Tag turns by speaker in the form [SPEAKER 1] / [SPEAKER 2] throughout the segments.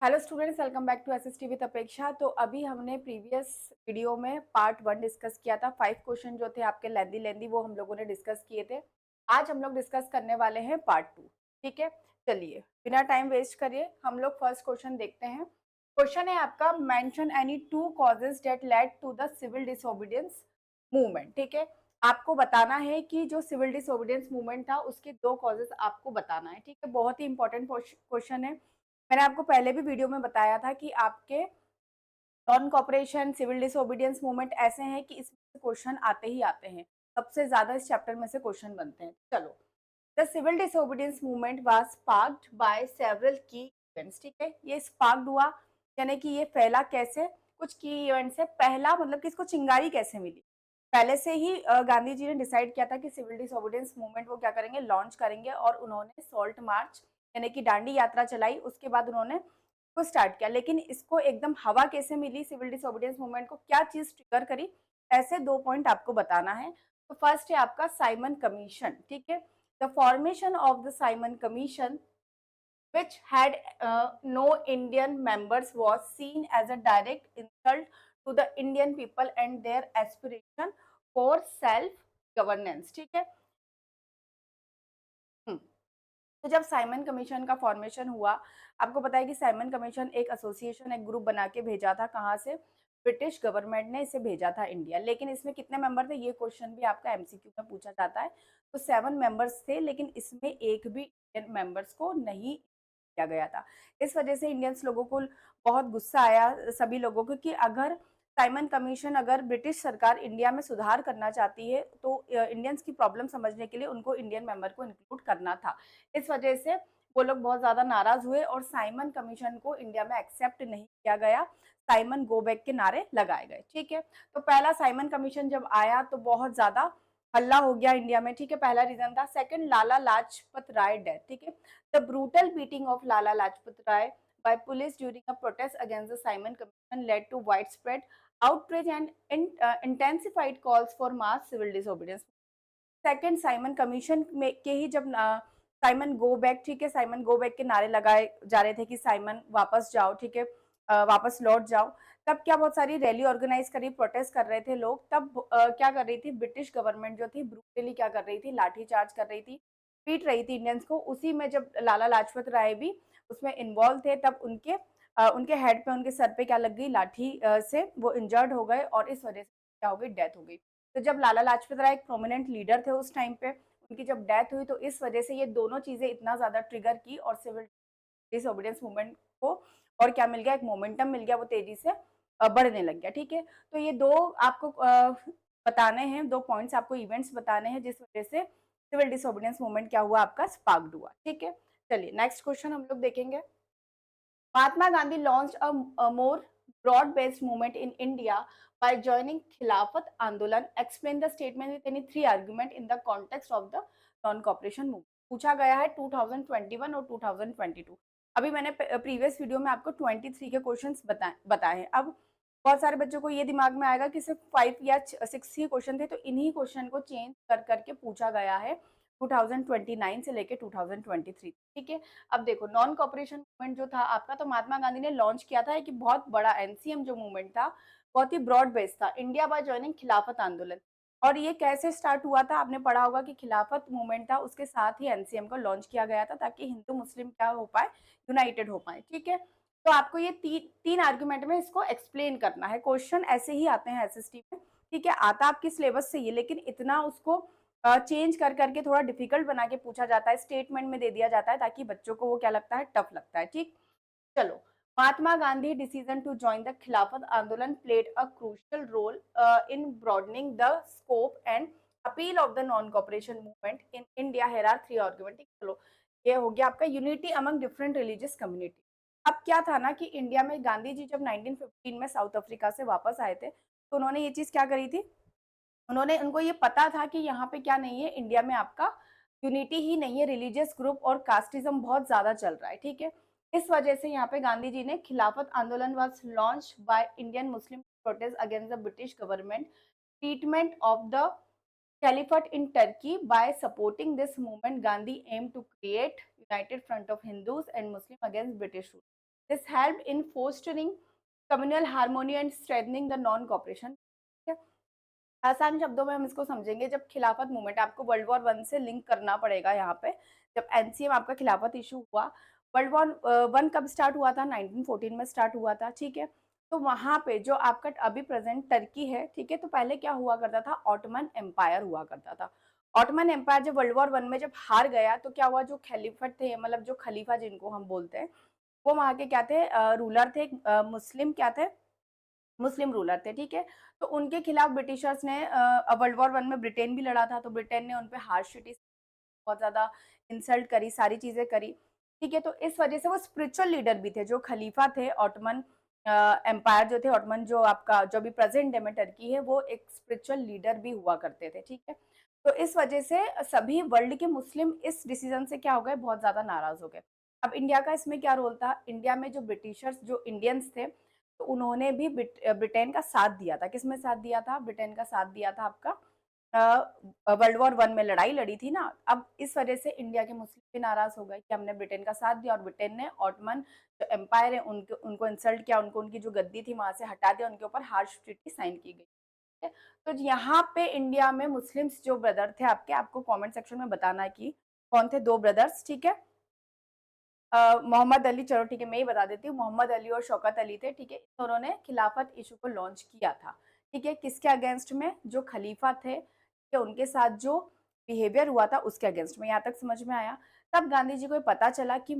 [SPEAKER 1] Hello students, welcome back to SST with Apeksha. तो अभी हमने प्रीवियस वीडियो में पार्ट 1 डिस्कस किया था। 5 क्वेश्चन जो थे आपके लेंदी वो हम लोगों ने डिस्कस किए थे। आज हम लोग डिस्कस करने वाले हैं पार्ट 2। ठीक है, चलिए बिना टाइम वेस्ट करिए हम लोग फर्स्ट क्वेश्चन देखते हैं। क्वेश्चन है आपका, mention any two causes that led to the civil disobedience movement. ठीक है, आपको बताना है कि जो सिविल डिसोबीडियंस मूवमेंट था उसके 2 कॉजेज आपको बताना है। ठीक है, बहुत ही इंपॉर्टेंट क्वेश्चन है। मैंने आपको पहले भी वीडियो में बताया था कि आपके non cooperation civil disobedience movement ऐसे हैं कि इसमें क्वेश्चन आते ही आते हैं। सबसे ज्यादा इस चैप्टर में से क्वेश्चन बनते हैं। चलो, the civil disobedience movement was sparked by several key events. ठीक है, ये स्पार्क्ड हुआ यानी कि ये फैला कैसे, कुछ की इवेंट से। पहला मतलब कि इसको चिंगारी कैसे मिली, पहले से ही गांधी जी ने डिसाइड किया था कि सिविल डिसोबीडियंस मूवमेंट वो क्या करेंगे, लॉन्च करेंगे। और उन्होंने सॉल्ट मार्च यानी कि डांडी यात्रा चलाई। उसके बाद उन्होंने को स्टार्ट किया। लेकिन इसको एकदम हवा कैसे मिली, सिविल डिसोबीडियंस मूवमेंट को क्या चीज ट्रिगर करी, ऐसे 2 पॉइंट आपको बताना है। तो फर्स्ट है आपका साइमन कमीशन। ठीक है, the formation of the Simon commission which had no Indian members was seen as a direct insult to the Indian people and their aspiration for self governance। ठीक है, तो जब साइमन कमीशन का formation हुआ, आपको पता है कि साइमन कमीशन एक एसोसिएशन, एक ग्रुप बना के भेजा था। कहाँ से? ब्रिटिश गवर्नमेंट ने इसे भेजा था इंडिया। लेकिन इसमें कितने मेंबर थे, ये क्वेश्चन भी आपका एमसीक्यू में पूछा जाता है। तो 7 मेंबर्स थे, लेकिन इसमें एक भी इंडियन मेंबर्स को नहीं किया गया था। इस वजह से इंडियंस लोगों को बहुत गुस्सा आया, सभी लोगों को, कि अगर साइमन कमीशन, अगर ब्रिटिश सरकार इंडिया में सुधार करना चाहती है तो इंडियंस की प्रॉब्लम समझने के लिए उनको इंडियन मेंबर को इंक्लूड करना था। इस वजह से वो लोग बहुत ज्यादा नाराज हुए और साइमन कमीशन को इंडिया में एक्सेप्ट नहीं किया गया। साइमन गो बैक के नारे लगाए गए। ठीक है, तो पहला साइमन कमीशन जब आया तो बहुत ज्यादा हल्ला हो गया इंडिया में। ठीक है, पहला रीजन था। Second, Lala Lajpat Rai death. ठीक है, the brutal beating of Lala Lajpat Rai by police during a protest against the Simon Commission led to widespread outrage and intensified calls for mass civil disobedience। Second, Simon commission में के ही जब साइमन गो बैक, ठीक है, Simon go back के नारे लगाए जा रहे थे कि साइमन वापस जाओ। ठीक है, वापस लौट जाओ। तब क्या बहुत सारी रैली ऑर्गेनाइज करी, प्रोटेस्ट कर रहे थे लोग। तब क्या कर रही थी ब्रिटिश गवर्नमेंट, जो थी ब्रूटली क्या कर रही थी, लाठी चार्ज कर रही थी, पीट रही थी इंडियंस को। उसी में जब लाला लाजपत राय भी उसमें इन्वॉल्व थे, तब उनके हेड पे, उनके सर पे क्या लग गई, लाठी से वो इंजर्ड हो गए और इस वजह से क्या हो गई, डेथ हो गई। तो जब लाला लाजपत राय एक प्रोमिनेंट लीडर थे उस टाइम पे, उनकी जब डेथ हुई तो इस वजह से ये दोनों चीजें इतना ज्यादा ट्रिगर की और सिविल डिसोबीडियंस मूवमेंट को और क्या मिल गया, एक मोमेंटम मिल गया, वो तेजी से बढ़ने लग गया। ठीक है, तो ये दो आपको बताने हैं, 2 पॉइंट्स आपको इवेंट्स बताने हैं जिस वजह से सिविल डिसोबीडियंस मूवमेंट क्या हुआ, आपका स्पार्क्ड हुआ। ठीक है, चलिए नेक्स्ट क्वेश्चन हम लोग देखेंगे। Mahatma Gandhi launched a more broad-based movement in India by joining Khilafat Andolan. Explain the statement with any 3 argument in the context of the non-cooperation movement। पूछा गया है 2021 और 2022। अभी मैंने प्रीवियस वीडियो में आपको 23 के क्वेश्चंस बताए हैं। अब बहुत सारे बच्चों को ये दिमाग में आएगा कि सिर्फ 5 या 6 ही क्वेश्चन थे, तो इन्हीं क्वेश्चन को चेंज कर करके पूछा गया है 2029 से लेके 2023। ठीक है, अब देखो, नॉन कॉपरेशन मूवमेंट जो था आपका, तो महात्मा गांधी ने लॉन्च किया था कि बहुत बड़ा एनसीएम जो मूवमेंट था, बहुत ही ब्रॉड बेस्ड था, इंडिया बाय जॉइनिंग खिलाफत आंदोलन। और ये कैसे स्टार्ट हुआ था, आपने पढ़ा होगा कि खिलाफत मूवमेंट था, उसके साथ ही एनसीएम को लॉन्च किया गया था ताकि हिंदू मुस्लिम क्या हो पाए, यूनाइटेड हो पाए। ठीक है, तो आपको ये तीन आर्ग्यूमेंट में इसको एक्सप्लेन करना है। क्वेश्चन ऐसे ही आते हैं एसएसटी में। ठीक है, आता आपकी सिलेबस से ही, लेकिन इतना उसको चेंज कर करके थोड़ा डिफिकल्ट बना के पूछा जाता है, स्टेटमेंट में दे दिया जाता है ताकि बच्चों को वो क्या लगता है, टफ लगता है। ठीक, चलो, Mahatma Gandhi decision to join the Khilafat आंदोलन played a crucial role in broadening the scope and appeal of the non cooperation movement in India. Here are 3 argument. चलो, ये हो गया आपका unity among different religious community. अब क्या था ना कि इंडिया में गांधी जी जब 1915 में साउथ अफ्रीका से वापस आए थे, तो उन्होंने ये चीज क्या करी थी, उनको ये पता था कि यहाँ पे क्या नहीं है, इंडिया में आपका यूनिटी ही नहीं है, रिलीजियस ग्रुप और कास्टिज्म बहुत ज्यादा चल रहा है। ठीक है, इस वजह से यहाँ पे गांधी जी ने खिलाफत आंदोलन was launch by Indian Muslim protest against the British government treatment of the caliphate in Turkey. By supporting this movement Gandhi aim to create united front of Hindus and Muslim against British rule. This help in fostering communal harmony and strengthening the non cooperation. आसान शब्दों में हम इसको समझेंगे, जब खिलाफत movement आपको world war 1 से लिंक करना पड़ेगा यहाँ पे। जब एनसीएम आपका खिलाफत इश्यू हुआ, वर्ल्ड वॉर 1 कब स्टार्ट हुआ था? 1914 में स्टार्ट हुआ था, ठीक है? तो वहाँ पे जो आपका अभी प्रेज़ेंट टर्की है, ठीक है? तो पहले क्या हुआ करता था? ऑटोमन एम्पायर हुआ करता था। ऑटोमन एम्पायर जब वर्ल्ड वॉर 1 में जब हार गया, तो क्या हुआ? जो खलीफत थे, मतलब जो खलीफा जिनको हम बोलते हैं, वो वहाँ के क्या थे? रूलर थे, मुस्लिम क्या थे? मुस्लिम रूलर थे, ठीक है? तो उनके खिलाफ ब्रिटिशर्स ने वर्ल्ड वॉर 1 में ब्रिटेन भी लड़ा था, तो ब्रिटेन ने उन पे हार्श ट्रीटी, बहुत ज़्यादा इंसल्ट करी, सारी चीज़ें करी, ठीक है? तो इस वजह से वो स्पिरिचुअल लीडर भी थे, जो खलीफा थे ऑटोमन एम्पायर जो थे, ऑटोमन जो आपका जो अभी प्रेज़ेंट डे में टर्की है, वो एक स्पिरिचुअल लीडर भी हुआ करते थे, ठीक है? तो इस वजह से सभी वर्ल्ड के मुस्लिम इस डिसीज़न से क्या हो गए? बहुत ज़्यादा नाराज़ हो गए। अब इंडिया का इसमें क्या रोल था? इंडिया में जो ब्रिटिशर्स जो इंडियंस थे, तो उन्होंने भी ब्रिटेन का साथ दिया था। किसमें साथ दिया था? ब्रिटेन का साथ दिया था आपका वर्ल्ड वॉर 1 में लड़ाई लड़ी थी ना, अब इस वजह से इंडिया के मुस्लिम भी नाराज़ हो गए कि हमने ब्रिटेन का साथ दिया और ब्रिटेन ने ऑटमन जो एम्पायर है उनको उनको इंसल्ट किया, उनको उनकी जो गद्दी थी वहाँ से हटा दिया, उनके ऊपर हार्श ट्रीटी साइन की गई। ठीक है? तो यहाँ पे इंडिया में मुस्लिम्स जो ब्रदर थे आपके, आपको कमेंट सेक्शन में बताना है कि कौन थे 2 ब्रदर्स, ठीक है? मोहम्मद अली, चलो ठीक है, मैं ही बता देती हूँ, मोहम्मद अली और शौकत अली थे, ठीक है? इन दोनों ने खिलाफत इशू को लॉन्च किया था, ठीक है? किसके अगेंस्ट में? जो खलीफा थे, ठीक है? उनके साथ जो बिहेवियर हुआ था उसके अगेंस्ट में, यहाँ तक समझ में आया? तब गांधी जी को ये पता चला कि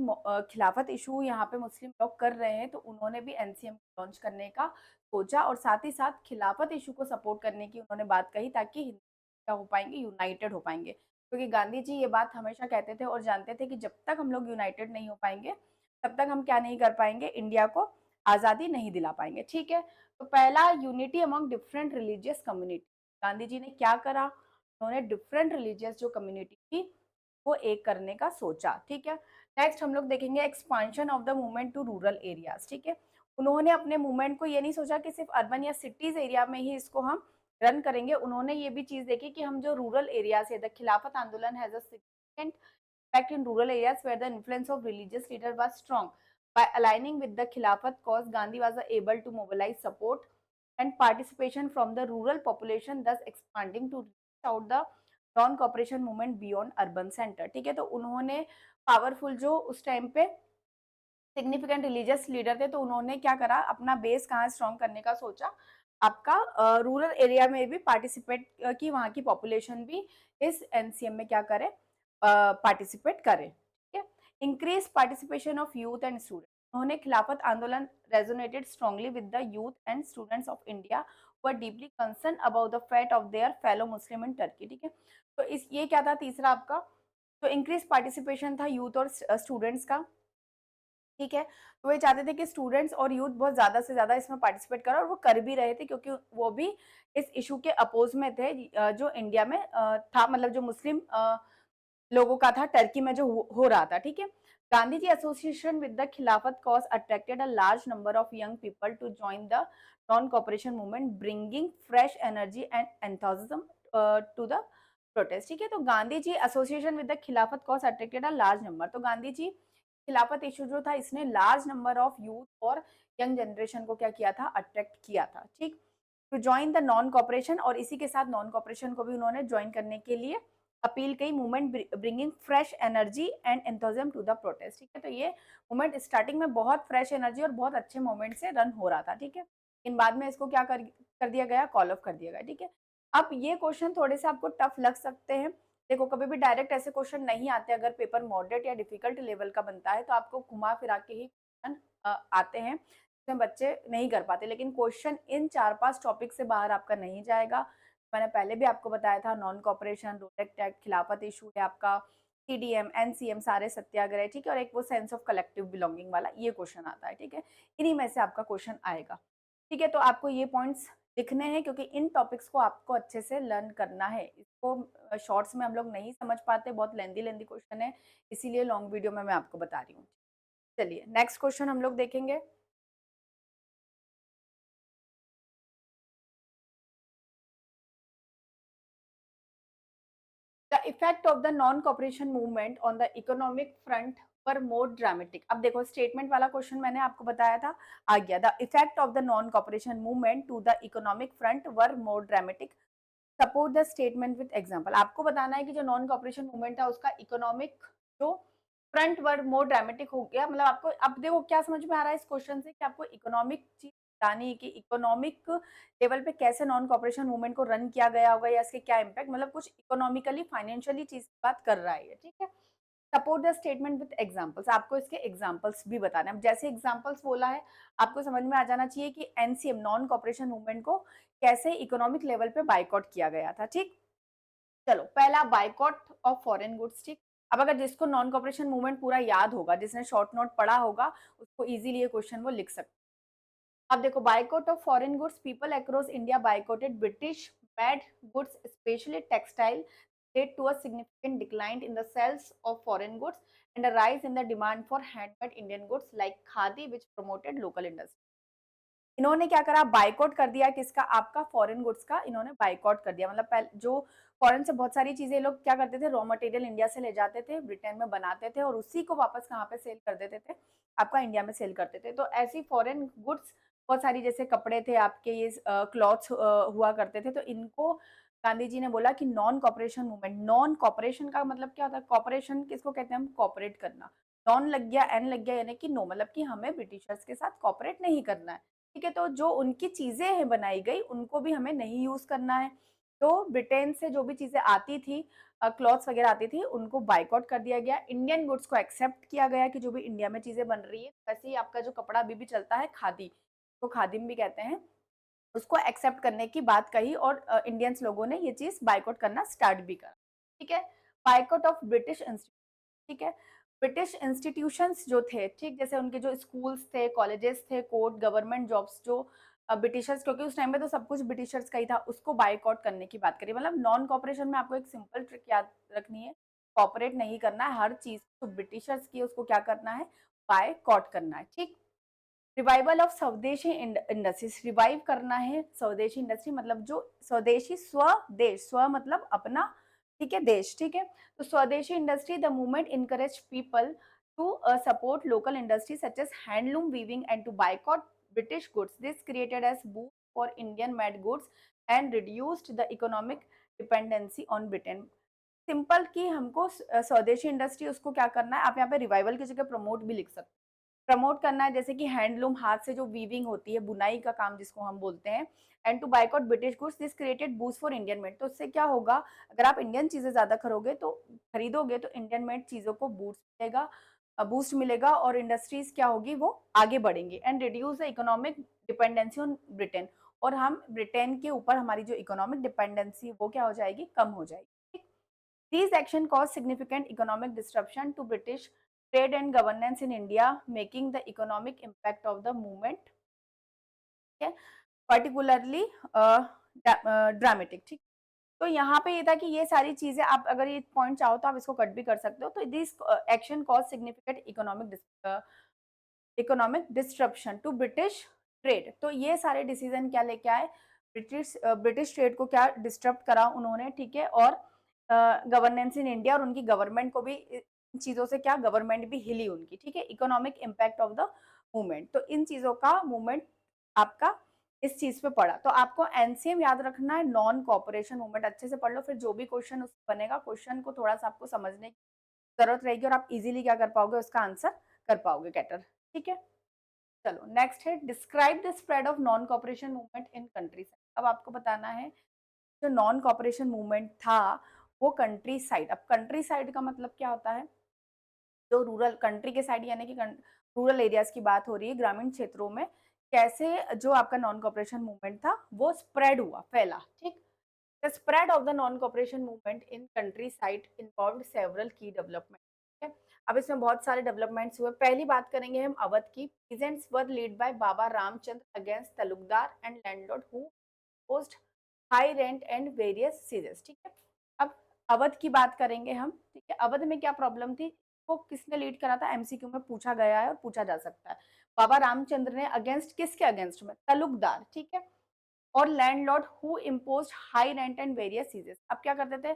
[SPEAKER 1] खिलाफत इशू यहाँ पे मुस्लिम लोग कर रहे हैं, तो उन्होंने भी एनसीएम लॉन्च करने का सोचा और साथ ही साथ खिलाफत इशू को सपोर्ट करने की उन्होंने बात कही, ताकि हिंदू क्या हो पाएंगे? यूनाइटेड हो पाएंगे। क्योंकि गांधी जी ये बात हमेशा कहते थे और जानते थे कि जब तक हम लोग यूनाइटेड नहीं हो पाएंगे, तब तक हम क्या नहीं कर पाएंगे? इंडिया को आज़ादी नहीं दिला पाएंगे, ठीक है? तो पहला, unity among different religious community. Gandhi ji ने क्या करा? उन्होंने डिफरेंट रिलीजियस जो कम्युनिटी थी वो एक करने का सोचा, ठीक है? नेक्स्ट हम लोग देखेंगे expansion of the movement to rural areas, ठीक है? उन्होंने अपने मूवमेंट को ये नहीं सोचा कि सिर्फ अर्बन या सिटीज एरिया में ही इसको हम रन करेंगे, उन्होंने ये भी चीज देखी कि हम जो रूरल एरियाज है, द खिलाफत आंदोलन has a significant impact in rural areas where the influence of religious leader was strong. by aligning with the khilafat cause, Gandhi was able to mobilize support and participation from the rural population, thus expanding to reach out the non cooperation movement beyond urban centre, ठीक है? तो उन्होंने powerful जो उस time पे significant religious leader थे, तो उन्होंने क्या करा? अपना बेस कहाँ स्ट्रॉन्ग करने का सोचा? आपका रूरल एरिया में भी पार्टिसिपेट की, वहाँ की पॉपुलेशन भी इस एनसीएम में क्या करे? पार्टिसिपेट करे, ठीक है? Increase participation of youth and student. उन्होंने खिलाफत आंदोलन resonated strongly with the youth and students of India were deeply concern about the fate of their fellow Muslim in Turkey, ठीक है? तो इस ये क्या था तीसरा आपका? तो इंक्रीज पार्टिसिपेशन था यूथ और स्टूडेंट्स का, ठीक है? तो वो ये चाहते थे कि स्टूडेंट्स और यूथ बहुत ज़्यादा से ज़्यादा इसमें पार्टिसिपेट करें और वो कर भी रहे थे, क्योंकि वो भी इस इश्यू के अपोज़ में थे, जो इंडिया में था, मतलब जो मुस्लिम लोगों का था टर्की में जो हो रहा था, ठीक है? Gandhi ji association with the Khilafat cause attracted a large number of young people to join the non cooperation movement, bringing fresh energy and enthusiasm to the protest, ठीक है? तो Gandhi ji association with the Khilafat cause attracted a large number, तो Gandhi ji Khilafat issue जो था इसने large number of youth और young generation को क्या किया था? अट्रैक्ट किया था, ठीक? To join the non corporation, और इसी के साथ नॉन कॉपरेशन को भी उन्होंने ज्वाइन करने के लिए अपील की, movement bringing fresh energy and enthusiasm to the protest, ठीक है? तो ये मूवमेंट स्टार्टिंग में बहुत फ्रेश एनर्जी और बहुत अच्छे मूवमेंट से रन हो रहा था, ठीक है? लेकिन बाद में इसको क्या कर दिया गया? कॉल ऑफ कर दिया गया, ठीक है? अब ये क्वेश्चन थोड़े से आपको टफ लग सकते हैं। देखो, कभी भी डायरेक्ट ऐसे क्वेश्चन नहीं आते, अगर पेपर मॉडरेट या डिफिकल्ट लेवल का बनता है तो आपको घुमा फिरा के ही क्वेश्चन आते हैं, जिसमें बच्चे नहीं कर पाते, लेकिन क्वेश्चन इन 4-5 टॉपिक से बाहर आपका नहीं जाएगा। मैंने पहले भी आपको बताया था, नॉन कॉपरेशन, रोटेक्ट एक्ट, खिलाफत इशू है आपका, सीडीएम, एनसीएम, सारे सत्याग्रह, ठीक है? और एक वो सेंस ऑफ कलेक्टिव बिलोंगिंग वाला ये क्वेश्चन आता है, ठीक है? इन्हीं में से आपका क्वेश्चन आएगा, ठीक है? तो आपको ये पॉइंट्स लिखने हैं, क्योंकि इन टॉपिक्स को आपको अच्छे से लर्न करना है। इसको शॉर्ट्स में हम लोग नहीं समझ पाते, बहुत लेंदी लेंदी क्वेश्चन है, इसीलिए लॉन्ग वीडियो में मैं आपको बता रही हूँ। चलिए नेक्स्ट क्वेश्चन हम लोग देखेंगे। The effect of the non cooperation movement on the economic front पर मोर ड्रामेटिक। अब देखो स्टेटमेंट वाला क्वेश्चन मैंने आपको बताया था, आ गया। The effect of the non cooperation movement to the economic front were more dramatic, support the statement with example. आपको बताना है कि जो नॉन कॉपरेशन मूवमेंट था उसका इकोनॉमिक जो फ्रंट वर्ड मोर ड्रामेटिक हो गया। मतलब आपको अब देखो क्या समझ में आ रहा है इस क्वेश्चन से कि आपको इकोनॉमिक चीज बतानी है कि इकोनॉमिक लेवल पे कैसे नॉन कॉपरेशन मूवमेंट को रन किया गया होगा या इसके क्या इम्पैक्ट, मतलब कुछ इकोनॉमिकली फाइनेंशियली चीज की बात कर रहा है ये, ठीक है। Support the statement with examples, आपको इसके एग्जांपल्स भी बताने हैं। अब जैसे एग्जांपल्स बोला है आपको समझ में आ जाना चाहिए कि एनसीएम नॉन कॉपरेशन मूवमेंट को कैसे इकोनॉमिक लेवल पे बाइकआउट किया गया था, ठीक। चलो पहला बाइकॉट ऑफ फॉरेन गुड्स, ठीक। अब अगर जिसको नॉन कॉपरेशन मूवमेंट पूरा याद होगा, जिसने शॉर्ट नोट पढ़ा होगा, उसको इजीली ये क्वेश्चन वो लिख सकते। अब देखो boycott of foreign goods, people across India boycotted British made goods specially textile led to a significant decline in the sales of foreign goods and a rise in the demand for handmade Indian goods like khadi which promoted local industry। इन्होंने क्या करा, boycott कर दिया किसका, आपका foreign goods का इन्होंने boycott कर दिया। मतलब पहले जो फॉरेन से बहुत सारी चीजें लोग क्या करते थे, रॉ मटेरियल इंडिया से ले जाते थे, ब्रिटेन में बनाते थे और उसी को वापस कहाँ पे सेल कर देते थे, आपका इंडिया में सेल करते थे। तो ऐसी फॉरेन गुड्स बहुत सारी, जैसे कपड़े थे आपके, ये क्लॉथ्स हुआ करते थे, तो इनको गांधी जी ने बोला कि non cooperation movement. Non cooperation का मतलब क्या होता है, कॉपरेशन किसको कहते हैं हम, कॉपरेट करना। नॉन लग गया, एन लग गया, यानी कि नो, मतलब कि हमें ब्रिटिशर्स के साथ कॉपरेट नहीं करना है, ठीक है। तो जो उनकी चीजें हैं बनाई गई उनको भी हमें नहीं यूज करना है। तो ब्रिटेन से जो भी चीजें आती थी, क्लॉथ्स वगैरह आती थी, उनको बाइकआउट कर दिया गया। इंडियन गुड्स को एक्सेप्ट किया गया कि जो भी इंडिया में चीजें बन रही है, वैसे ही आपका जो कपड़ा अभी भी चलता है खादी, तो खादिम भी कहते हैं, उसको एक्सेप्ट करने की बात कही और इंडियंस लोगों ने ये चीज बाइकआउट करना स्टार्ट भी करा, ठीक है। बाइकआउट ऑफ ब्रिटिश इंस्टीट्यूट, ठीक है। ब्रिटिश इंस्टीट्यूशंस जो थे, ठीक, जैसे उनके जो स्कूल्स थे, कॉलेजेस थे, कोर्ट, गवर्नमेंट जॉब्स, जो ब्रिटिशर्स, क्योंकि उस टाइम में तो सब कुछ ब्रिटिशर्स का ही था, उसको बाइकआउट करने की बात करी। मतलब नॉन कॉपरेशन में आपको एक सिंपल ट्रिक याद रखनी है, कॉपरेट नहीं करना है, हर चीज जो ब्रिटिशर्स की उसको क्या करना है, बाइकआउट करना है, ठीक। रिवाइवल ऑफ स्वदेशी इंडस्ट्रीज, रिवाइव करना है स्वदेशी इंडस्ट्री, मतलब जो स्वदेशी, स्वदेश, स्व मतलब अपना, ठीक है, देश, ठीक है। तो swadeshi industry, the movement encourage people to support local industry such as handloom weaving and to boycott British goods. This created as boost for Indian made goods and reduced the economic dependency on Britain. Simple कि हमको स्वदेशी industry उसको क्या करना है, आप यहाँ पे रिवाइवल की जगह प्रमोट भी लिख सकते हैं। प्रमोट करना है, जैसे कि हैंडलूम, हाथ से जो वीविंग होती है, बुनाई का काम जिसको हम बोलते हैं। And to boycott British goods, this created boost for Indian made. तो उससे क्या होगा, अगर आप इंडियन चीजें ज्यादा खरीदोगे तो इंडियन मेड चीजों को बूस्ट मिलेगा और इंडस्ट्रीज क्या होगी, वो आगे बढ़ेंगी। And reduce the economic dependency on Britain, और हम ब्रिटेन के ऊपर हमारी जो इकोनॉमिक डिपेंडेंसी वो क्या हो जाएगी, कम हो जाएगी। These action caused significant economic disruption to British trade and governance in India, making the economic impact of the movement, okay, particularly dramatic, ठीक। तो यहाँ पे ये था कि ये सारी चीजें, आप अगर ये पॉइंट चाहो तो आप इसको कट भी कर सकते हो। तो this action cause significant economic disruption to British trade. तो ये सारे डिसीजन क्या लेके आए, ब्रिटिश ट्रेड को क्या डिस्टर्ब करा उन्होंने, ठीक है। और गवर्नेंस इन इंडिया, और उनकी गवर्नमेंट को भी इन चीजों से क्या, गवर्नमेंट भी हिली उनकी, ठीक है। Economic impact of the movement, तो इन चीजों का मूवमेंट आपका इस चीज पे पड़ा। तो आपको एनसीएम याद रखना है, नॉन कॉपरेशन मूवमेंट अच्छे से पढ़ लो, फिर जो भी क्वेश्चन उससे बनेगा, क्वेश्चन को थोड़ा सा आपको समझने की जरूरत रहेगी और आप इजीली क्या कर पाओगे, उसका आंसर कर पाओगे कैटर, ठीक है। चलो नेक्स्ट है, describe the spread of non cooperation movement in country side. अब आपको बताना है जो नॉन कॉपरेशन मूवमेंट था वो कंट्री साइड। अब कंट्री साइड का मतलब क्या होता है, जो रूरल कंट्री के साइड, यानी कि रूरल एरियाज की बात हो रही है, ग्रामीण क्षेत्रों में कैसे जो आपका नॉन कॉपरेशन मूवमेंट था वो स्प्रेड हुआ, फैला, ठीक। The spread of the non cooperation movement in country side involve several की डेवलपमेंट, ठीक है। अब इसमें बहुत सारे डेवलपमेंट्स हुए। पहली बात करेंगे हम अवध की। Peasants were lead by Baba Ramchandra against talukdar and landlord who post high rent and various cesses, ठीक है। अब अवध की बात करेंगे हम, ठीक है। अवध में क्या प्रॉब्लम थी, वो किसने लीड करा था, एमसीक्यू में पूछा गया है और पूछा जा सकता है। बाबा रामचंद्र ने अगेंस्ट किसके अगेंस्ट में, तलुकदार, ठीक है। और landlord who imposed high rent and various cesses. अब क्या करते थे,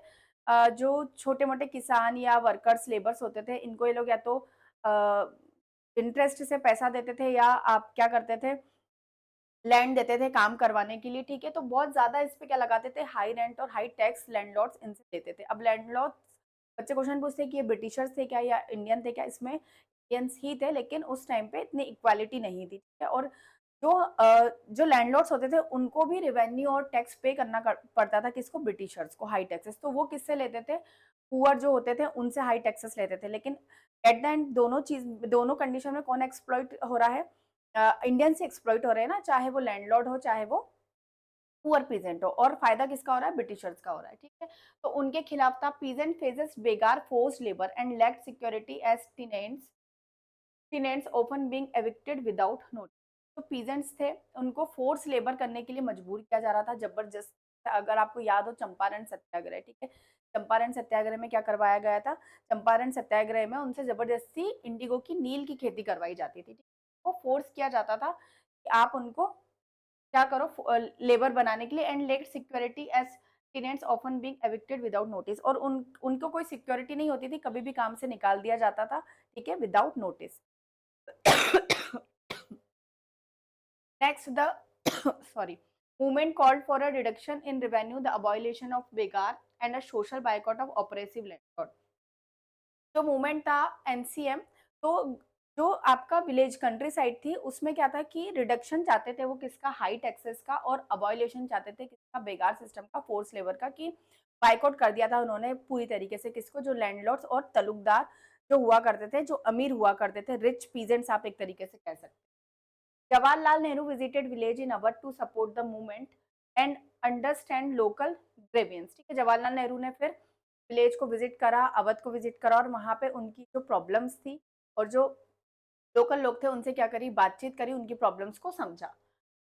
[SPEAKER 1] जो छोटे-मोटे किसान या वर्कर्स, लेबर्स होते थे, इनको ये लोग या तो इंटरेस्ट से पैसा देते थे या आप क्या करते थे, लैंड देते थे काम करवाने के लिए, ठीक है? तो बहुत ज़्यादा इस पे क्या लगाते थे, हाई रेंट और हाई टैक्स लैंडलॉर्ड्स इनसे लेते थे। अब लैंडलॉर्ड्स बच्चे क्वेश्चन पूछते हैं कि ये ब्रिटिशर्स थे क्या या इंडियन थे क्या? इसमें इंडियंस ही थे, लेकिन उस टाइम पे इतनी इक्वालिटी नहीं थी, ठीक है? और जो लैंडलॉर्ड्स होते थे उनको भी रेवेन्यू और टैक्स पे करना पड़ता था, किसको? ब्रिटिशर्स को, हाई टैक्सेस। तो वो किससे लेते थे? पुअर जो होते थे उनसे हाई टैक्सेस लेते थे। लेकिन एट द एंड दोनों कंडीशन में कौन एक्सप्लॉइट हो रहा है? इंडियन से एक्सप्लॉइट हो रहे हैं ना, चाहे वो लैंडलॉर्ड हो, चाहे वो पुअर पीजेंट हो, और फायदा किसका हो रहा है? ब्रिटिशर्स का हो रहा है, ठीक है? तो उनके खिलाफ था peasant faces begar forced labour and lacked security as tenants often being evicted without notice. तो पीजेंट्स थे, उनको फोर्स लेबर करने के लिए मजबूर किया जा रहा था जबरदस्त। अगर आपको याद हो चंपारण सत्याग्रह, ठीक है? चंपारण सत्याग्रह में क्या करवाया गया था? चंपारण सत्याग्रह में उनसे जबरदस्ती इंडिगो की नील की खेती करवाई जाती थी, ठीक है? वो फोर्स किया जाता था कि आप उनको क्या करो, लेबर बनाने के लिए, and let security as tenants often being evicted without notice. और उनको कोई सिक्योरिटी नहीं होती थी, कभी भी काम से निकाल दिया जाता था, ठीक है, without notice. Next, the sorry movement called for a reduction in revenue, the abolition of begar, and a social boycott of oppressive landlord. जो मूवमेंट था एनसीएम, तो जो आपका विलेज कंट्री साइड थी उसमें क्या था कि रिडक्शन चाहते थे वो किसका? हाई टैक्सेस का, और अबॉयलेशन चाहते थे किसका? बेगार सिस्टम का, फोर्स लेबर का, कि बाइकआउट कर दिया था उन्होंने पूरी तरीके से, किसको? जो लैंडलॉर्ड्स और तलुकदार जो हुआ करते थे, जो अमीर हुआ करते थे, रिच पीजेंट्स आप एक तरीके से कह सकते हैं। Jawaharlal Nehru visited village in Awadh to support the movement and understand local grievances। ठीक है, जवाहरलाल नेहरू ने फिर विलेज को विजिट करा, अवध को विजिट करा, और वहां पे उनकी जो प्रॉब्लम्स थी और जो लोकल लोग थे उनसे क्या करी? बातचीत करी, उनकी प्रॉब्लम्स को समझा।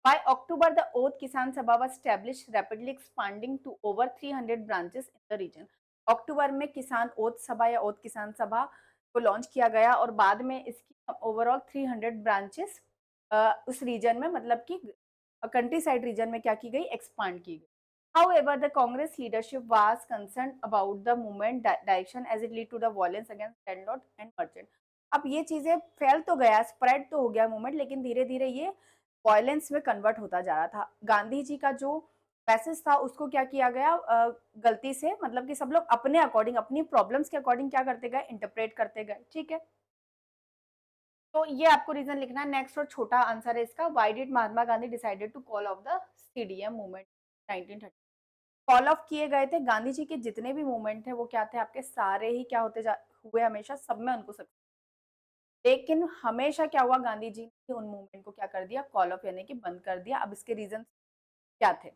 [SPEAKER 1] By October, the Oath Kisan Sabha was established, rapidly expanding to over 300 branches in the region। अक्टूबर में किसान ओथ सभा या ओथ किसान सभा को लॉन्च किया गया, और बाद में इसकी ओवरऑल 300 ब्रांचेस उस रीजन में, मतलब कि कंट्री साइड रीजन में क्या की गई? एक्सपांड की गई। However, the Congress leadership was concerned about the movement direction as it lead to the violence against landlord and merchant। अब ये चीजें फैल तो गया, स्प्रेड तो हो गया मूवमेंट, लेकिन धीरे धीरे ये वायलेंस में कन्वर्ट होता जा रहा था। गांधी जी का जो मैसेज था उसको क्या किया गया? गलती से, मतलब कि सब लोग अपने अकॉर्डिंग, अपनी प्रॉब्लम्स के अकॉर्डिंग क्या करते गए? इंटरप्रेट करते गए, ठीक है? तो ये आपको रीजन लिखना है। नेक्स्ट और छोटा आंसर है इसका, why did Mahatma Gandhi decided to call off the CDM movement 1930। Call off किए गए थे गांधी जी के जितने भी मूवमेंट थे, वो क्या थे आपके? सारे ही क्या होते जा हुए, हमेशा सब में उनको सक्सेस। लेकिन हमेशा क्या हुआ? गांधी जी ने उन मूवमेंट को क्या कर दिया? कॉल ऑफ यानी कि बंद कर दिया। अब इसके रीजन क्या थे?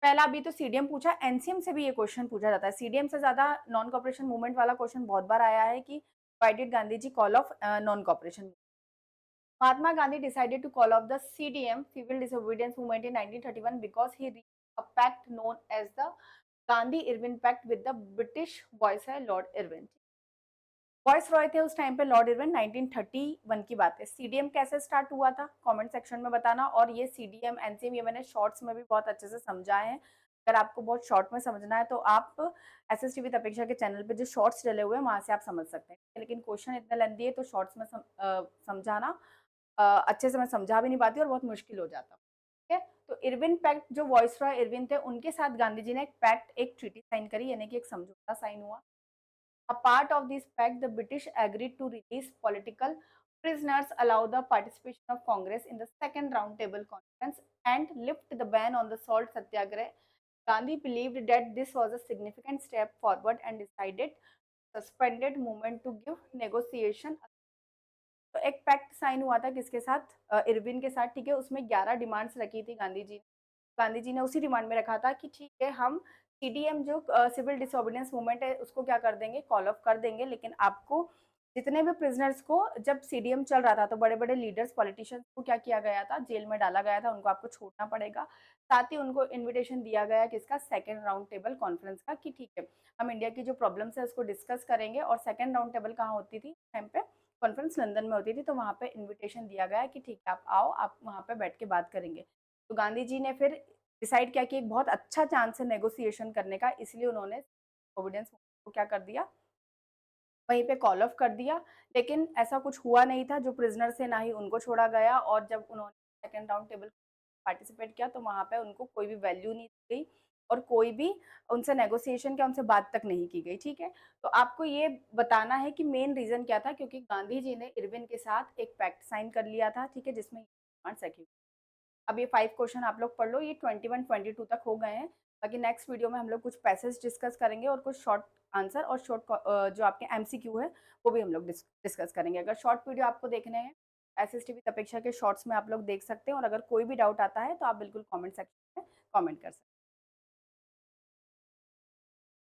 [SPEAKER 1] पहला, अभी तो सीडीएम पूछा, एनसीएम से भी ये क्वेश्चन पूछा जाता है। सीडीएम से ज्यादा नॉन कॉपरेशन मूवमेंट वाला क्वेश्चन बहुत बार आया है कि why did Gandhi ji call off non cooperation. Mahatma Gandhi decided to call off the CDM, Civil Disobedience Movement, in 1931 because he reached a pact known as the Gandhi-Irwin Pact with the British Viceroy Lord Irwin। Voice Roy थे उस time पे Lord Irwin, 1931 की बात है। CDM कैसे start हुआ था? Comment section में बताना। और ये सीडीएम एनसीएम ये मैंने शॉर्ट्स में भी बहुत अच्छे से समझाए हैं। अगर आपको बहुत शॉर्ट में समझना है तो आप एसएसटी विद अपेक्षा के चैनल पे जो शॉर्ट्स डले हुए हैं वहां से आप समझ सकते हैं, लेकिन क्वेश्चन इतना लेंदी है तो शॉर्ट्स में समझाना अच्छे से मैं समझा भी नहीं पाती और बहुत मुश्किल हो जाता। ठीक है, तो इरविन पैक्ट, जो वॉइस रॉय इरविन थे उनके साथ गांधी जी ने एक पैक्ट, एक ट्रीटी साइन करी, यानी कि एक समझौता साइन हुआ। A part of this pact, the British agreed to release political prisoners, allow the participation of Congress in the second roundtable conference, and lift the ban on the salt satyagrah। Gandhi believed that this was a significant step forward and decided suspended movement to give negotiation। तो एक pact sign हुआ था किसके साथ? Irwin के साथ, ठीक है। उसमें 11 डिमांड्स रखी थी गांधी जी ने। गांधी जी ने उसी डिमांड में रखा था कि ठीक है, हम सीडीएम जो सिविल डिसोबीडियंस मूवमेंट है उसको क्या कर देंगे? कॉल ऑफ कर देंगे, लेकिन आपको जितने भी प्रिजनर्स को, जब सीडीएम चल रहा था तो बड़े बड़े लीडर्स, पॉलिटिशियंस को क्या किया गया था? जेल में डाला गया था, उनको आपको छोड़ना पड़ेगा। साथ ही उनको इन्विटेशन दिया गया किसका? सेकेंड राउंड टेबल कॉन्फ्रेंस का, कि ठीक है हम इंडिया की जो प्रॉब्लम्स है उसको डिस्कस करेंगे। और सेकेंड राउंड टेबल कहाँ होती थी टाइम पे? कॉन्फ्रेंस लंदन में होती थी। तो वहाँ पे इनविटेशन दिया गया कि ठीक है आप आओ, आप वहाँ पे बैठ के बात करेंगे। तो गांधी जी ने फिर डिसाइड किया कि एक बहुत अच्छा चांस है नेगोशिएशन करने का, इसलिए उन्होंने ओबिडियंस को क्या कर दिया, वहीं पे कॉल ऑफ कर दिया, लेकिन ऐसा कुछ हुआ नहीं था, जो प्रिज़नर थे ना ही उनको छोड़ा गया और जब उन्होंने सेकंड राउंड टेबल पार्टिसिपेट किया तो वहाँ पे उनको कोई भी वैल्यू नहीं दी गई और कोई भी उनसे नेगोशिएशन क्या उनसे बात तक नहीं की गई, ठीक है? तो आपको ये बताना है कि मेन रीज़न क्या था क्योंकि गांधी जी ने इरविन के साथ एक पैक्ट साइन कर लिया था, ठीक है? जिसमें अब ये 5 क्वेश्चन आप लोग पढ़ लो, ये 21, 22 तक हो गए हैं। बाकी नेक्स्ट वीडियो में हम लोग कुछ पैसेज डिस्कस करेंगे और कुछ शॉर्ट आंसर और जो आपके एमसीक्यू है, वो भी हम लोग डिस्कस करेंगे। अगर शॉर्ट वीडियो आपको देखने हैं, एसएसटीवी अपेक्षा के शॉर्ट्स में आप लोग देख सकते हैं और अगर कोई भी डाउट आता है, तो आप बिल्कुल कमेंट सेक्शन में कमेंट कर सकते हैं।